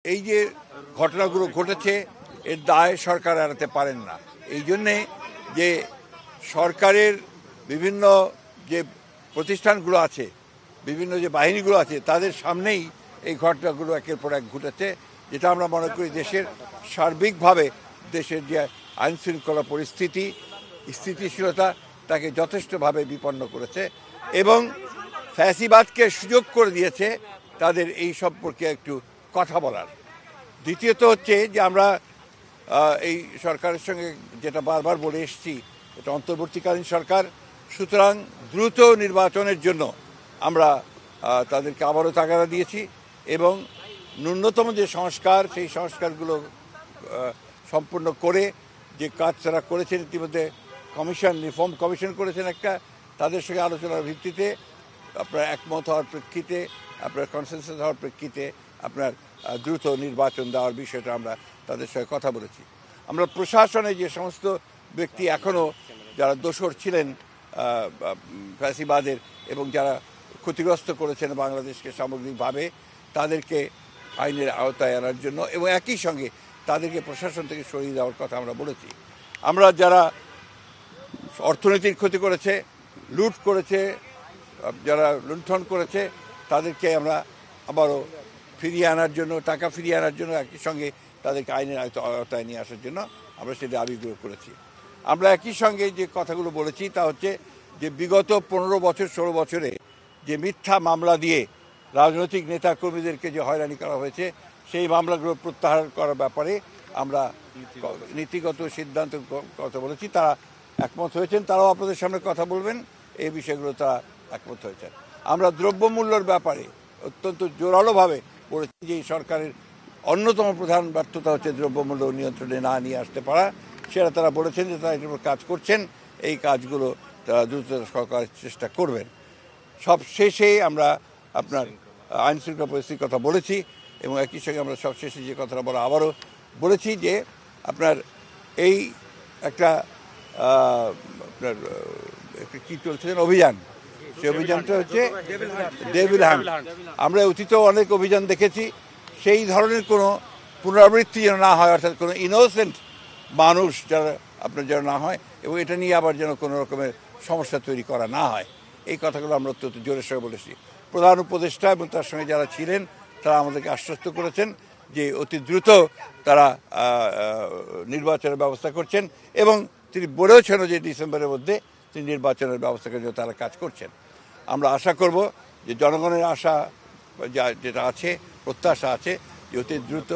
এই যে ঘটনাগুলো ঘটেছে এর দায় সরকার এড়াতে পারেন না। এই জন্যে যে সরকারের বিভিন্ন যে প্রতিষ্ঠানগুলো আছে, বিভিন্ন যে বাহিনীগুলো আছে, তাদের সামনেই এই ঘটনাগুলো একের পর এক ঘটেছে, যেটা আমরা মনে করি দেশের সার্বিকভাবে দেশের যে আইন শৃঙ্খলা পরিস্থিতি, স্থিতিশীলতা তাকে যথেষ্টভাবে বিপন্ন করেছে এবং ফ্যাসিবাদকে সুযোগ করে দিয়েছে তাদের এই সম্পর্কে একটু কথা বলার। দ্বিতীয়ত হচ্ছে যে আমরা এই সরকারের সঙ্গে যেটা বারবার বলে এসেছি, এটা অন্তর্বর্তীকালীন সরকার, সুতরাং দ্রুত নির্বাচনের জন্য আমরা তাদেরকে আবারও তাগাদা দিয়েছি এবং ন্যূনতম যে সংস্কার, সেই সংস্কারগুলো সম্পূর্ণ করে যে কাজ তারা করেছেন, ইতিমধ্যে কমিশন, রিফর্ম কমিশন করেছেন একটা, তাদের সঙ্গে আলোচনার ভিত্তিতে আপনার একমত হওয়ার প্রেক্ষিতে, আপনার কনসেনসাস হওয়ার প্রেক্ষিতে আপনার দ্রুত নির্বাচন দেওয়ার বিষয়টা আমরা তাদের সঙ্গে কথা বলেছি। আমরা প্রশাসনে যে সমস্ত ব্যক্তি এখনও যারা দোষর ছিলেন ফ্যাসিবাদের এবং যারা ক্ষতিগ্রস্ত করেছেন বাংলাদেশকে সামগ্রিকভাবে, তাদেরকে আইনের আওতায় আনার জন্য এবং একই সঙ্গে তাদেরকে প্রশাসন থেকে সরিয়ে দেওয়ার কথা আমরা বলেছি। আমরা যারা অর্থনীতির ক্ষতি করেছে, লুট করেছে, যারা লুণ্ঠন করেছে, তাদেরকে আমরা আবারও ফিরিয়ে আনার জন্য, টাকা ফিরিয়ে আনার জন্য, একই সঙ্গে তাদেরকে আইনের আওতায় নিয়ে আসার জন্য আমরা সেই দাবিগুলো করেছি। আমরা একই সঙ্গে যে কথাগুলো বলেছি তা হচ্ছে যে বিগত 15 বছর 16 বছরে যে মিথ্যা মামলা দিয়ে রাজনৈতিক নেতা কর্মীদেরকে যে হয়রানি করা হয়েছে, সেই মামলাগুলো প্রত্যাহার করার ব্যাপারে আমরা নীতিগত সিদ্ধান্ত কথা বলেছি। তারা একমত হয়েছেন, তারাও আপনাদের সামনে কথা বলবেন, এই বিষয়গুলো তারা একমত হয়েছেন। আমরা দ্রব্যমূল্যের ব্যাপারে অত্যন্ত জোরালোভাবে বলেছি যে এই সরকারের অন্যতম প্রধান ব্যর্থতা হচ্ছে দ্রব্যমূল্য নিয়ন্ত্রণে না নিয়ে আসতে পারা। সেটা তারা বলেছেন যে তারা এটার উপর কাজ করছেন, এই কাজগুলো তারা দ্রুত করার চেষ্টা করবেন। সব শেষে আমরা আপনার আইন শৃঙ্খলা পরিস্থিতির কথা বলেছি এবং একই সঙ্গে আমরা সব শেষে যে কথাটা বলা আবারও বলেছি যে আপনার এই একটা আপনার কী চলছে অভিযান, সেই অভিযানটা হচ্ছে ডেভিল হান্ট। আমরা অতীতেও অনেক অভিযান দেখেছি, সেই ধরনের কোনো পুনরাবৃত্তি যেন না হয়, অর্থাৎ কোনো ইনোসেন্ট মানুষ যারা আপনার যেন না হয় এবং এটা নিয়ে আবার যেন কোনো রকমের সমস্যা তৈরি করা না হয়, এই কথাগুলো আমরা অত্যন্ত জোরের সঙ্গে বলেছি। প্রধান উপদেষ্টা এবং তার সঙ্গে যারা ছিলেন তারা আমাদেরকে আশ্বস্ত করেছেন যে অতি দ্রুত তারা নির্বাচনের ব্যবস্থা করছেন এবং তিনি বলেওছেন যে ডিসেম্বরের মধ্যে তিনি নির্বাচনের ব্যবস্থা করার জন্য তারা কাজ করছেন। আমরা আশা করব যে জনগণের আশা যেটা আছে, প্রত্যাশা আছে যে অতি দ্রুত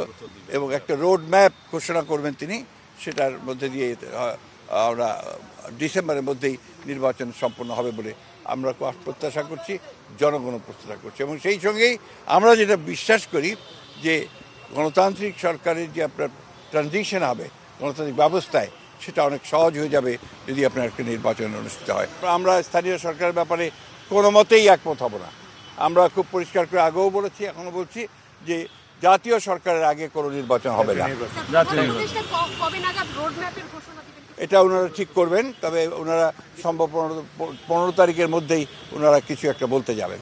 এবং একটা রোড ম্যাপ ঘোষণা করবেন তিনি, সেটার মধ্যে দিয়ে আমরা ডিসেম্বরের মধ্যেই নির্বাচন সম্পন্ন হবে বলে আমরা প্রত্যাশা করছি, জনগণও প্রত্যাশা করছে। এবং সেই সঙ্গেই আমরা যেটা বিশ্বাস করি যে গণতান্ত্রিক সরকারের যে আপনার ট্রানজিশন হবে গণতান্ত্রিক ব্যবস্থায়, সেটা অনেক সহজ হয়ে যাবে যদি আপনার একটা নির্বাচন অনুষ্ঠিত হয়। আমরা স্থানীয় সরকারের ব্যাপারে কোনো মতেই একমত হব না। আমরা খুব পরিষ্কার করে আগেও বলেছি, এখনও বলছি যে জাতীয় সরকারের আগে কোনো নির্বাচন হবে না। এটা ওনারা ঠিক করবেন, তবে ওনারা সম্ভব 15 তারিখের মধ্যেই ওনারা কিছু একটা বলতে যাবেন।